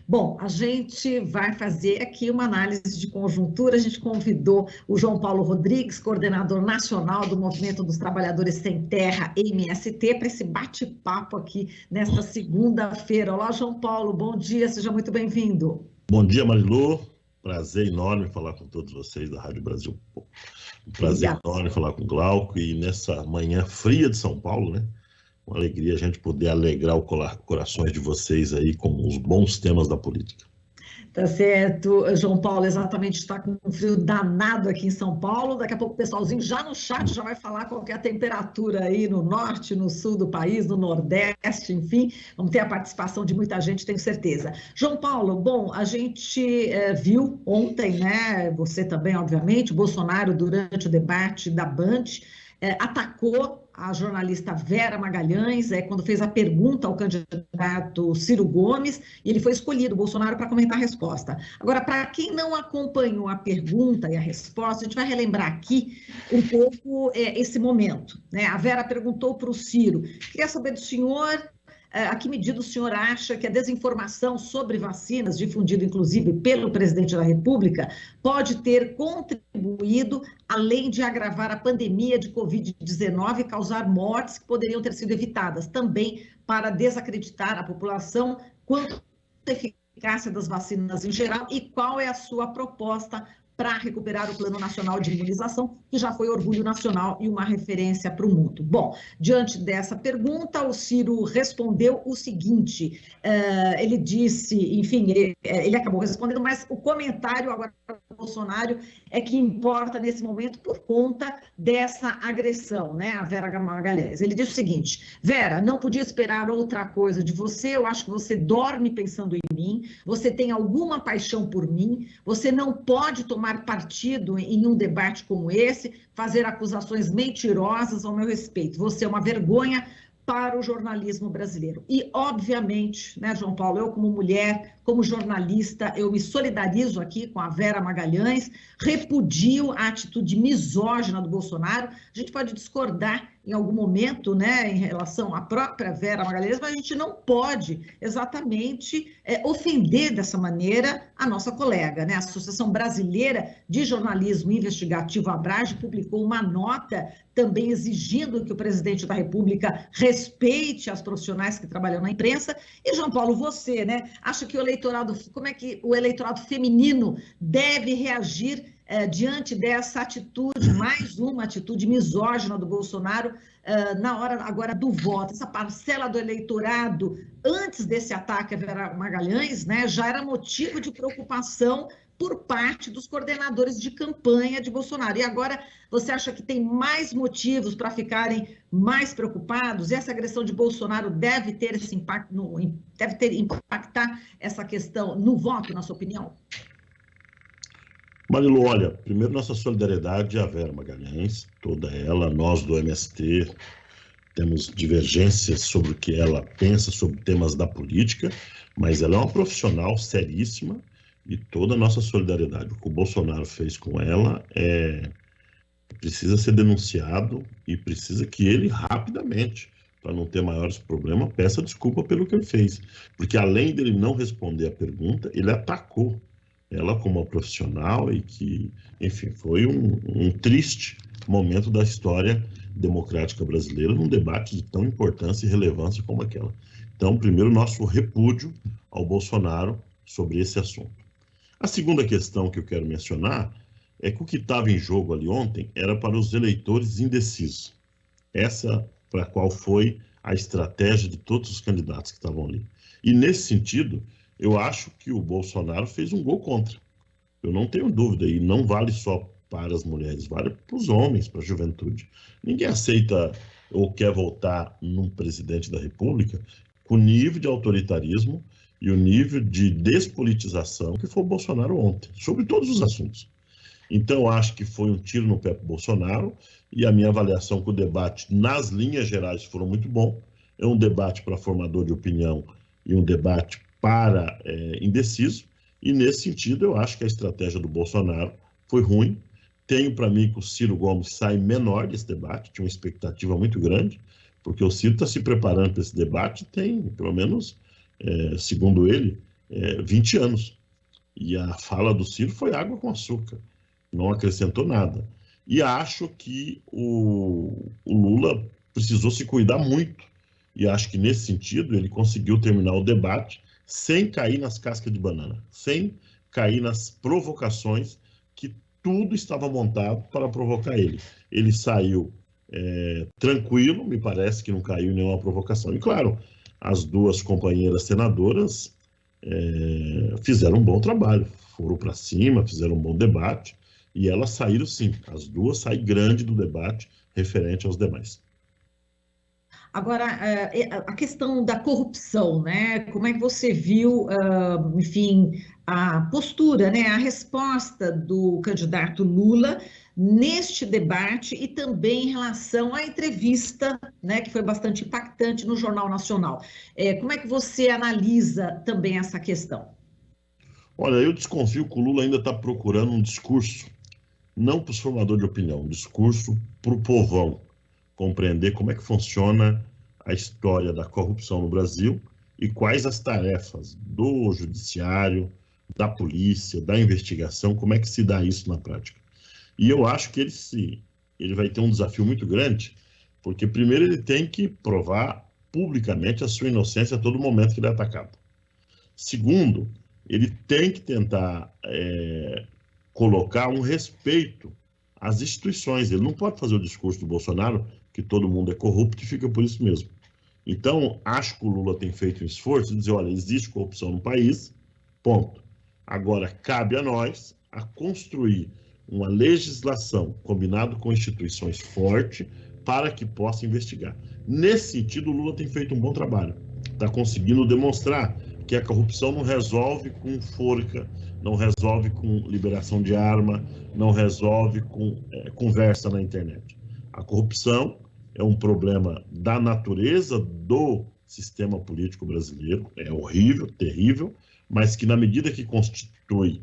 Bom, a gente vai fazer aqui uma análise de conjuntura. A gente convidou o João Paulo Rodrigues, coordenador nacional do Movimento dos Trabalhadores Sem Terra, MST, para esse bate-papo aqui nesta segunda-feira. Olá, João Paulo, bom dia, seja muito bem-vindo. Bom dia, Marilu. Prazer enorme falar com todos vocês da Rádio Brasil. Um prazer enorme falar com o Glauco e nessa manhã fria de São Paulo, né? Uma alegria a gente poder alegrar os corações de vocês aí com os bons temas da política. Tá certo, João Paulo, exatamente, está com um frio danado aqui em São Paulo. Daqui a pouco o pessoalzinho já no chat já vai falar qual que é a temperatura aí no norte, no sul do país, no nordeste, enfim. Vamos ter a participação de muita gente, tenho certeza. João Paulo, bom, a gente viu ontem, né, você também, obviamente, o Bolsonaro, durante o debate da Band, atacou a jornalista Vera Magalhães, quando fez a pergunta ao candidato Ciro Gomes, e ele foi escolhido, o Bolsonaro, para comentar a resposta. Agora, para quem não acompanhou a pergunta e a resposta, a gente vai relembrar aqui um pouco esse momento, né? A Vera perguntou para o Ciro, queria saber do senhor, a que medida o senhor acha que a desinformação sobre vacinas, difundida inclusive pelo presidente da República, pode ter contribuído, além de agravar a pandemia de Covid-19 e causar mortes que poderiam ter sido evitadas, também para desacreditar a população quanto à eficácia das vacinas em geral e qual é a sua proposta para recuperar o Plano Nacional de Imunização, que já foi orgulho nacional e uma referência para o mundo. Bom, diante dessa pergunta, o Ciro respondeu o seguinte, ele disse, enfim, ele acabou respondendo, mas o comentário agora do Bolsonaro é que importa nesse momento por conta dessa agressão, né, a Vera Magalhães. Ele disse o seguinte, Vera, não podia esperar outra coisa de você, eu acho que você dorme pensando em mim, você tem alguma paixão por mim, você não pode tomar partido em um debate como esse, fazer acusações mentirosas ao meu respeito. Você é uma vergonha para o jornalismo brasileiro. E, obviamente, né, João Paulo, eu como mulher, como jornalista, eu me solidarizo aqui com a Vera Magalhães, repudio a atitude misógina do Bolsonaro. A gente pode discordar em algum momento, né, em relação à própria Vera Magalhães, mas a gente não pode exatamente ofender dessa maneira a nossa colega, né? A Associação Brasileira de Jornalismo Investigativo, Abrage, publicou uma nota também exigindo que o presidente da República respeite as profissionais que trabalham na imprensa. E, João Paulo, você, né, acha que o eleitorado, como é que o eleitorado feminino deve reagir diante dessa atitude, mais uma atitude misógina do Bolsonaro na hora agora do voto? Essa parcela do eleitorado, antes desse ataque a Vera Magalhães, né, já era motivo de preocupação por parte dos coordenadores de campanha de Bolsonaro. E agora você acha que tem mais motivos para ficarem mais preocupados? Essa agressão de Bolsonaro deve ter esse impacto, impactar essa questão no voto, na sua opinião? Marilu, olha, primeiro nossa solidariedade à Vera Magalhães, toda ela, nós do MST, temos divergências sobre o que ela pensa sobre temas da política, mas ela é uma profissional seríssima e toda a nossa solidariedade. O que o Bolsonaro fez com ela precisa ser denunciado e precisa que ele rapidamente, para não ter maiores problemas, peça desculpa pelo que ele fez. Porque além dele não responder a pergunta, ele atacou ela como uma profissional e que, enfim, foi um triste momento da história democrática brasileira num debate de tão importância e relevância como aquela. Então, primeiro, nosso repúdio ao Bolsonaro sobre esse assunto. A segunda questão que eu quero mencionar é que o que estava em jogo ali ontem era para os eleitores indecisos. Essa para qual foi a estratégia de todos os candidatos que estavam ali. E nesse sentido, eu acho que o Bolsonaro fez um gol contra. Eu não tenho dúvida, e não vale só para as mulheres, vale para os homens, para a juventude. Ninguém aceita ou quer votar num presidente da República com o nível de autoritarismo e o nível de despolitização que foi o Bolsonaro ontem, sobre todos os assuntos. Então, eu acho que foi um tiro no pé para o Bolsonaro, e a minha avaliação que o debate, nas linhas gerais, foram muito bom. É um debate para formador de opinião e um debate para indeciso, e nesse sentido eu acho que a estratégia do Bolsonaro foi ruim. Tenho para mim que o Ciro Gomes sai menor desse debate, tinha uma expectativa muito grande, porque o Ciro está se preparando para esse debate, tem, pelo menos, segundo ele, 20 anos. E a fala do Ciro foi água com açúcar, não acrescentou nada. E acho que o Lula precisou se cuidar muito, e acho que nesse sentido ele conseguiu terminar o debate sem cair nas cascas de banana, sem cair nas provocações, que tudo estava montado para provocar ele. Ele saiu tranquilo, me parece que não caiu em nenhuma provocação. E claro, as duas companheiras senadoras fizeram um bom trabalho, foram para cima, fizeram um bom debate, e elas saíram sim, as duas saíram grande do debate referente aos demais. Agora, a questão da corrupção, né? Como é que você viu, enfim, a postura, né? A resposta do candidato Lula neste debate e também em relação à entrevista, né? Que foi bastante impactante no Jornal Nacional. Como é que você analisa também essa questão? Olha, eu desconfio que o Lula ainda está procurando um discurso, não para os formadores de opinião, um discurso para o povão compreender como é que funciona a história da corrupção no Brasil e quais as tarefas do judiciário, da polícia, da investigação, como é que se dá isso na prática. E eu acho que ele vai ter um desafio muito grande, porque primeiro ele tem que provar publicamente a sua inocência a todo momento que ele é atacado. Segundo, ele tem que tentar colocar um respeito às instituições. Ele não pode fazer o discurso do Bolsonaro que todo mundo é corrupto e fica por isso mesmo. Então, acho que o Lula tem feito um esforço de dizer, olha, existe corrupção no país, ponto. Agora, cabe a nós a construir uma legislação combinada com instituições fortes para que possa investigar. Nesse sentido, o Lula tem feito um bom trabalho. Está conseguindo demonstrar que a corrupção não resolve com forca, não resolve com liberação de arma, não resolve com conversa na internet. A corrupção é um problema da natureza do sistema político brasileiro, é horrível, terrível, mas que na medida que constitui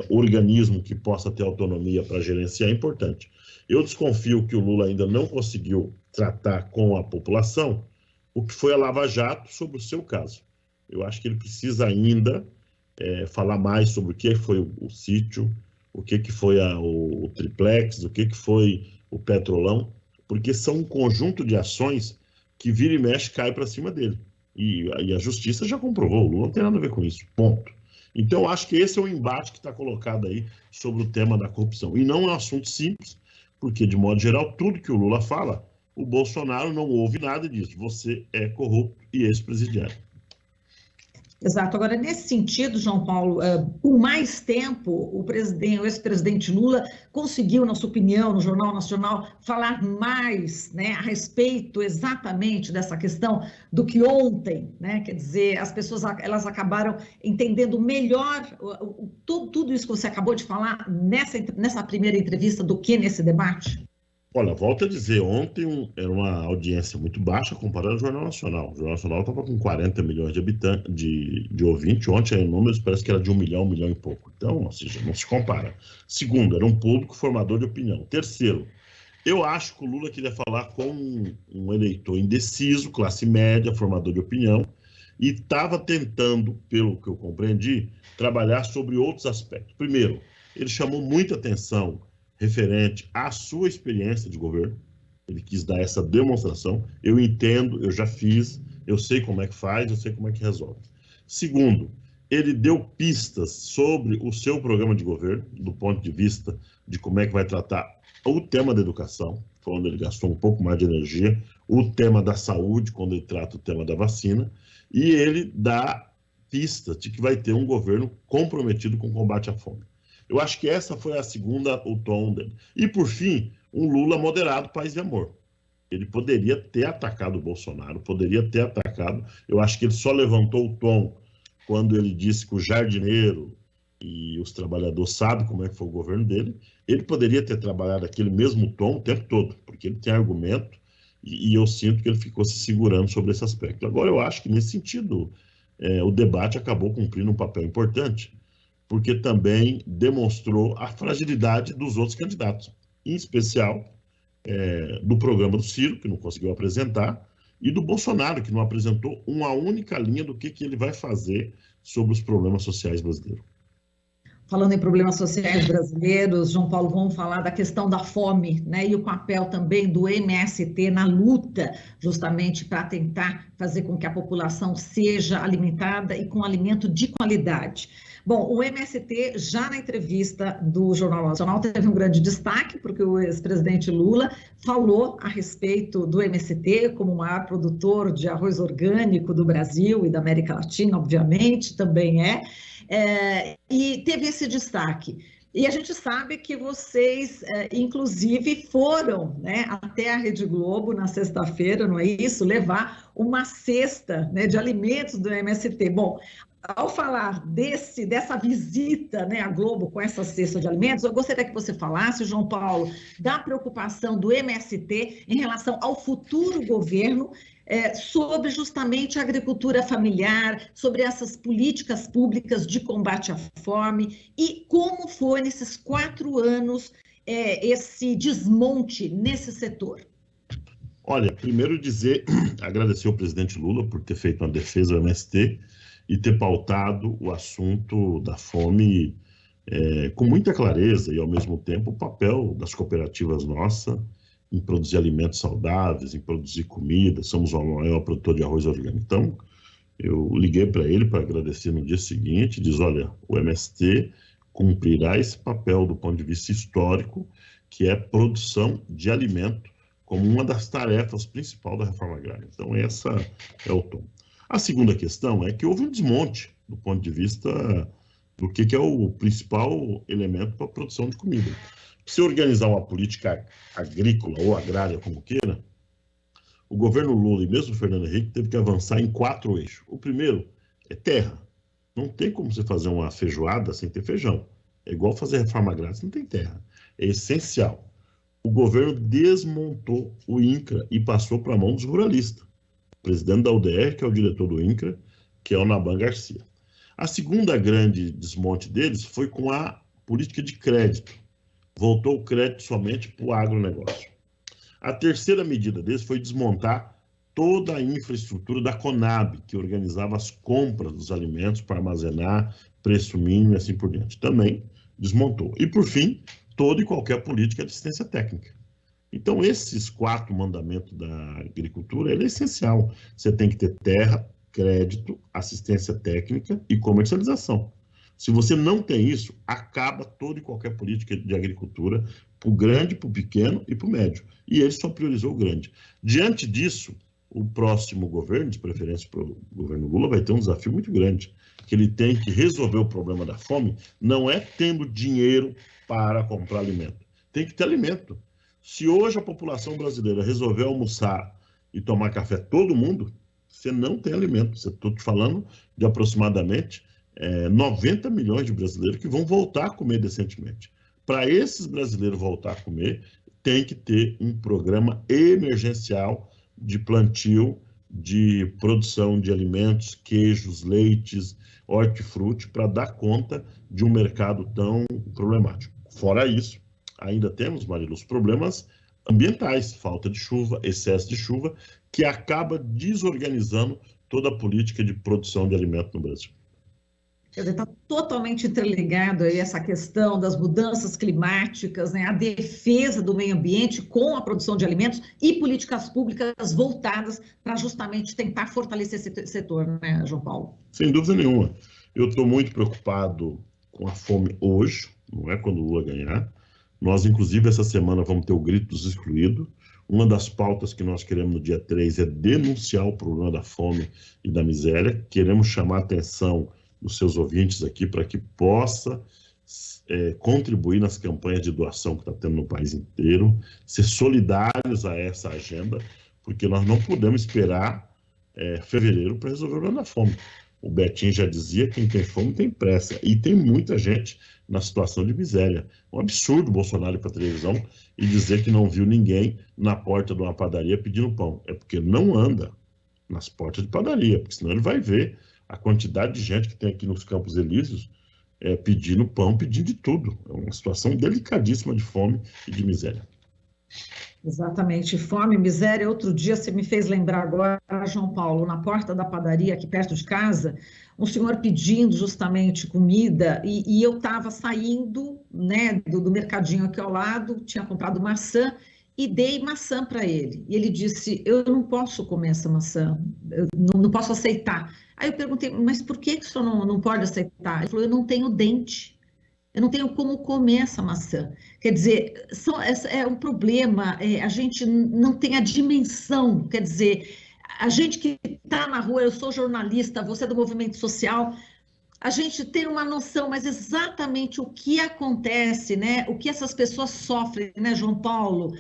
organismo que possa ter autonomia para gerenciar é importante. Eu desconfio que o Lula ainda não conseguiu tratar com a população o que foi a Lava Jato sobre o seu caso. Eu acho que ele precisa ainda falar mais sobre o que foi o sítio, o que foi o triplex, o que foi o Petrolão, porque são um conjunto de ações que vira e mexe cai para cima dele. E a justiça já comprovou, o Lula não tem nada a ver com isso, ponto. Então, acho que esse é o embate que está colocado aí sobre o tema da corrupção. E não é um assunto simples, porque, de modo geral, tudo que o Lula fala, o Bolsonaro não ouve nada disso. Você é corrupto e ex-presidiário. Exato. Agora, nesse sentido, João Paulo, por mais tempo, o ex-presidente Lula conseguiu, na sua opinião, no Jornal Nacional, falar mais, né, a respeito exatamente dessa questão do que ontem, né? Quer dizer, as pessoas elas acabaram entendendo melhor tudo isso que você acabou de falar nessa primeira entrevista do que nesse debate? Olha, volto a dizer, ontem era uma audiência muito baixa comparada ao Jornal Nacional. O Jornal Nacional estava com 40 milhões de habitantes, de ouvintes. Ontem, em números, parece que era de 1 milhão e pouco. Então, ou seja, não se compara. Segundo, era um público formador de opinião. Terceiro, eu acho que o Lula queria falar com um eleitor indeciso, classe média, formador de opinião, e estava tentando, pelo que eu compreendi, trabalhar sobre outros aspectos. Primeiro, ele chamou muita atenção referente à sua experiência de governo. Ele quis dar essa demonstração. Eu entendo, eu já fiz, eu sei como é que faz, eu sei como é que resolve. Segundo, ele deu pistas sobre o seu programa de governo, do ponto de vista de como é que vai tratar o tema da educação, quando ele gastou um pouco mais de energia, o tema da saúde, quando ele trata o tema da vacina, e ele dá pistas de que vai ter um governo comprometido com o combate à fome. Eu acho que essa foi o tom dele. E, por fim, um Lula moderado, paz e amor. Ele poderia ter atacado o Bolsonaro, poderia ter atacado. Eu acho que ele só levantou o tom quando ele disse que o jardineiro e os trabalhadores sabem como é que foi o governo dele. Ele poderia ter trabalhado aquele mesmo tom o tempo todo, porque ele tem argumento e eu sinto que ele ficou se segurando sobre esse aspecto. Agora, eu acho que, nesse sentido, o debate acabou cumprindo um papel importante, porque também demonstrou a fragilidade dos outros candidatos, em especial do programa do Ciro, que não conseguiu apresentar, e do Bolsonaro, que não apresentou uma única linha do que ele vai fazer sobre os problemas sociais brasileiros. Falando em problemas sociais brasileiros, João Paulo, vamos falar da questão da fome, né? E o papel também do MST na luta, justamente para tentar fazer com que a população seja alimentada e com alimento de qualidade. Bom, o MST, já na entrevista do Jornal Nacional, teve um grande destaque, porque o ex-presidente Lula falou a respeito do MST como o maior produtor de arroz orgânico do Brasil e da América Latina, obviamente, também e teve esse destaque. E a gente sabe que vocês, inclusive, foram, né, até a Rede Globo na sexta-feira, não é isso? Levar uma cesta, né, de alimentos do MST. Bom, ao falar dessa visita, né, à Globo com essa cesta de alimentos, eu gostaria que você falasse, João Paulo, da preocupação do MST em relação ao futuro governo, sobre justamente a agricultura familiar, sobre essas políticas públicas de combate à fome e como foi nesses 4 anos esse desmonte nesse setor. Olha, primeiro agradecer ao presidente Lula por ter feito uma defesa do MST e ter pautado o assunto da fome com muita clareza e, ao mesmo tempo, o papel das cooperativas nossas em produzir alimentos saudáveis, em produzir comida. Somos o maior produtor de arroz orgânico. Então, eu liguei para ele para agradecer no dia seguinte, diz, olha, o MST cumprirá esse papel do ponto de vista histórico, que é produção de alimento, como uma das tarefas principais da reforma agrária. Então, essa é o tom. A segunda questão é que houve um desmonte do ponto de vista do que é o principal elemento para a produção de comida. Se organizar uma política agrícola ou agrária, como queira, o governo Lula e mesmo o Fernando Henrique teve que avançar em 4 eixos. O primeiro é terra. Não tem como você fazer uma feijoada sem ter feijão. É igual fazer reforma agrária, você não tem terra. É essencial. O governo desmontou o INCRA e passou para a mão dos ruralistas. O presidente da UDR, que é o diretor do INCRA, que é o Naban Garcia. A segunda grande desmonte deles foi com a política de crédito. Voltou o crédito somente para o agronegócio. A terceira medida deles foi desmontar toda a infraestrutura da Conab, que organizava as compras dos alimentos para armazenar, preço mínimo e assim por diante. Também desmontou. E, por fim, toda e qualquer política de assistência técnica. Então, esses 4 mandamentos da agricultura, ele é essencial. Você tem que ter terra, crédito, assistência técnica e comercialização. Se você não tem isso, acaba toda e qualquer política de agricultura, para o grande, para o pequeno e para o médio. E ele só priorizou o grande. Diante disso, o próximo governo, de preferência para o governo Lula, vai ter um desafio muito grande, que ele tem que resolver o problema da fome, não é tendo dinheiro para comprar alimento. Tem que ter alimento. Se hoje a população brasileira resolver almoçar e tomar café todo mundo, você não tem alimento. Estou te falando de aproximadamente 90 milhões de brasileiros que vão voltar a comer decentemente. Para esses brasileiros voltar a comer, tem que ter um programa emergencial de plantio, de produção de alimentos, queijos, leites, hortifruti, para dar conta de um mercado tão problemático. Fora isso, ainda temos, Mariluz, problemas ambientais, falta de chuva, excesso de chuva, que acaba desorganizando toda a política de produção de alimento no Brasil. Quer dizer, está totalmente interligado aí essa questão das mudanças climáticas, né, a defesa do meio ambiente com a produção de alimentos e políticas públicas voltadas para justamente tentar fortalecer esse setor, né, João Paulo? Sem dúvida nenhuma. Eu estou muito preocupado com a fome hoje, não é quando o Lula ganhar. Nós, inclusive, essa semana vamos ter o Grito dos Excluídos. Uma das pautas que nós queremos no dia 3 é denunciar o problema da fome e da miséria. Queremos chamar a atenção dos seus ouvintes aqui para que possa contribuir nas campanhas de doação que está tendo no país inteiro, ser solidários a essa agenda, porque nós não podemos esperar fevereiro para resolver o problema da fome. O Betinho já dizia, quem tem fome tem pressa, e tem muita gente na situação de miséria. É um absurdo o Bolsonaro ir para a televisão e dizer que não viu ninguém na porta de uma padaria pedindo pão. É porque não anda nas portas de padaria, porque senão ele vai ver a quantidade de gente que tem aqui nos Campos Elíseos pedindo pão, pedindo de tudo. É uma situação delicadíssima de fome e de miséria. Exatamente, fome, miséria. Outro dia você me fez lembrar agora, João Paulo, na porta da padaria aqui perto de casa, um senhor pedindo justamente comida e eu estava saindo, né, do mercadinho aqui ao lado, tinha comprado maçã e dei maçã para ele. E ele disse: Eu não posso comer essa maçã, eu não posso aceitar. Aí eu perguntei: Mas por que que o senhor não pode aceitar? Ele falou: Eu não tenho dente. Eu não tenho como comer essa maçã. Quer dizer, é um problema, a gente não tem a dimensão. Quer dizer, a gente que está na rua, eu sou jornalista, você é do movimento social, a gente tem uma noção, mas exatamente o que acontece, né? O que essas pessoas sofrem, né, João Paulo?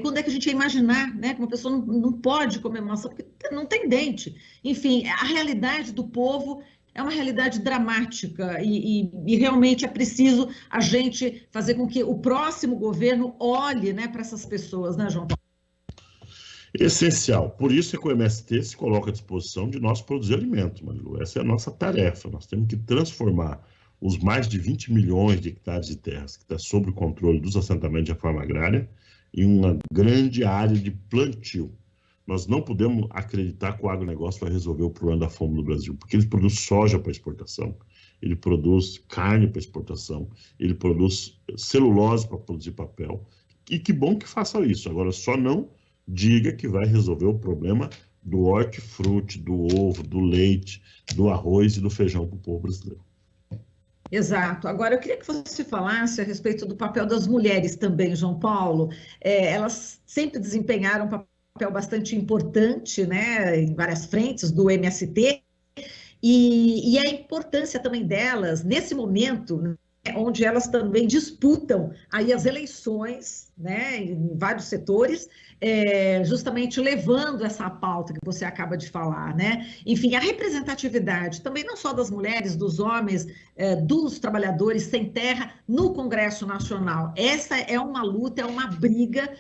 Quando é que a gente ia imaginar, né, que uma pessoa não pode comer maçã porque não tem dente? Enfim, a realidade do povo é uma realidade dramática e realmente é preciso a gente fazer com que o próximo governo olhe, né, para essas pessoas, né, João Paulo? Essencial. Por isso é que o MST se coloca à disposição de nós produzir alimentos, Marilu. Essa é a nossa tarefa. Nós temos que transformar os mais de 20 milhões de hectares de terras que está sob o controle dos assentamentos de reforma agrária em uma grande área de plantio. Nós não podemos acreditar que o agronegócio vai resolver o problema da fome no Brasil, porque ele produz soja para exportação, ele produz carne para exportação, ele produz celulose para produzir papel. E que bom que faça isso. Agora, só não diga que vai resolver o problema do hortifruti, do ovo, do leite, do arroz e do feijão para o povo brasileiro. Exato. Agora, eu queria que você falasse a respeito do papel das mulheres também, João Paulo. Elas sempre desempenharam um papel bastante importante, né, em várias frentes do MST, e a importância também delas nesse momento, né, onde elas também disputam aí as eleições, né, em vários setores, justamente levando essa pauta que você acaba de falar, né? Enfim, a representatividade também não só das mulheres, dos homens, dos trabalhadores sem terra no Congresso Nacional. Essa é uma luta, é uma briga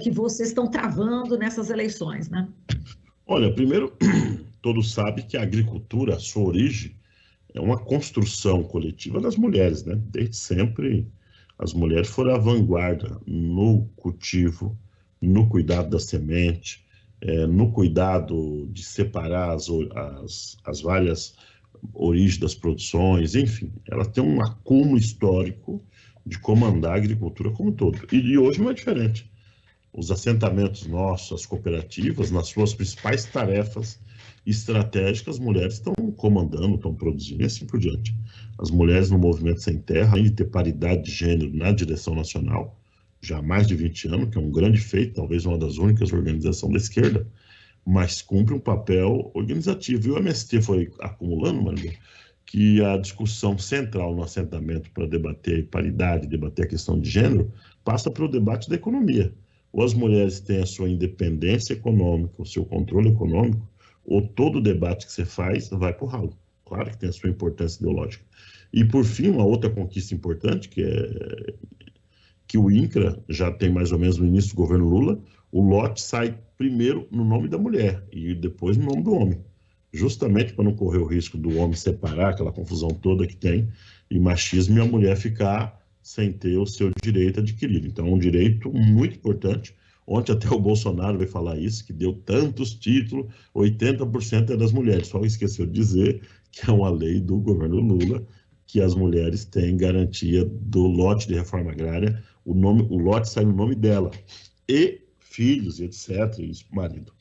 que vocês estão travando nessas eleições, né? Olha, primeiro, todos sabem que a agricultura, a sua origem, é uma construção coletiva das mulheres, né? Desde sempre, as mulheres foram a vanguarda no cultivo, no cuidado da semente, no cuidado de separar as várias origens das produções, enfim, ela tem um acúmulo histórico de comandar a agricultura como um todo. E hoje não é diferente. Os assentamentos nossos, as cooperativas, nas suas principais tarefas estratégicas, as mulheres estão comandando, estão produzindo e assim por diante. As mulheres no Movimento Sem Terra, além de ter paridade de gênero na direção nacional, já há mais de 20 anos, que é um grande feito, talvez uma das únicas organizações da esquerda, mas cumpre um papel organizativo. E o MST foi acumulando, Maria, que a discussão central no assentamento para debater paridade, debater a questão de gênero, passa pelo debate da economia. Ou as mulheres têm a sua independência econômica, o seu controle econômico, ou todo o debate que você faz vai para o ralo. Claro que tem a sua importância ideológica. E, por fim, uma outra conquista importante, que é que o INCRA já tem mais ou menos no início do governo Lula, o lote sai primeiro no nome da mulher e depois no nome do homem, justamente para não correr o risco do homem separar aquela confusão toda que tem e machismo e a mulher ficar sem ter o seu direito adquirido. Então, é um direito muito importante. Ontem até o Bolsonaro veio falar isso, que deu tantos títulos, 80% é das mulheres. Só esqueceu de dizer que é uma lei do governo Lula, que as mulheres têm garantia do lote de reforma agrária, o lote sai no nome dela, e filhos, etc., e marido.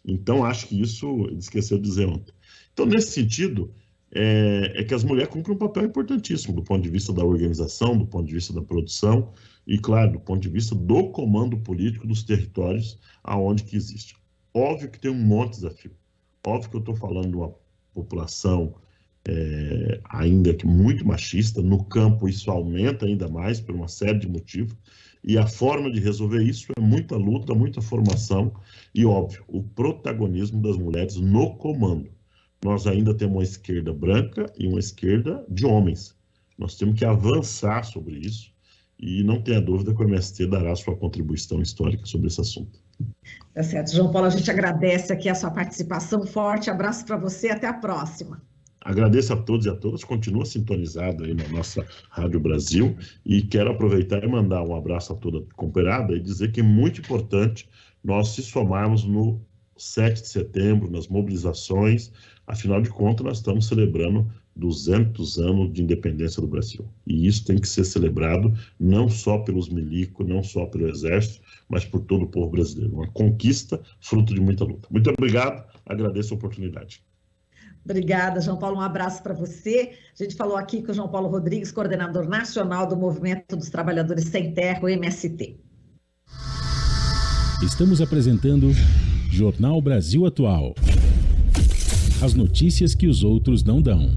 Então, acho que isso ele esqueceu de dizer ontem. Então, nesse sentido, é que as mulheres cumprem um papel importantíssimo do ponto de vista da organização, do ponto de vista da produção e, claro, do ponto de vista do comando político dos territórios aonde que existe. Óbvio que tem um monte de desafio. Óbvio que eu estou falando de uma população ainda que muito machista. No campo isso aumenta ainda mais por uma série de motivos. E a forma de resolver isso é muita luta, muita formação e, óbvio, o protagonismo das mulheres no comando. Nós ainda temos uma esquerda branca e uma esquerda de homens. Nós temos que avançar sobre isso e não tenha dúvida que o MST dará sua contribuição histórica sobre esse assunto. Tá certo. João Paulo, a gente agradece aqui a sua participação. Forte abraço para você, até a próxima. Agradeço a todos e a todas, continua sintonizado aí na nossa Rádio Brasil e quero aproveitar e mandar um abraço a toda a companheirada e dizer que é muito importante nós se somarmos no 7 de setembro, nas mobilizações, afinal de contas nós estamos celebrando 200 anos de independência do Brasil. E isso tem que ser celebrado não só pelos milicos, não só pelo Exército, mas por todo o povo brasileiro. Uma conquista fruto de muita luta. Muito obrigado, agradeço a oportunidade. Obrigada, João Paulo. Um abraço para você. A gente falou aqui com o João Paulo Rodrigues, coordenador nacional do Movimento dos Trabalhadores Sem Terra, o MST. Estamos apresentando Jornal Brasil Atual. As notícias que os outros não dão.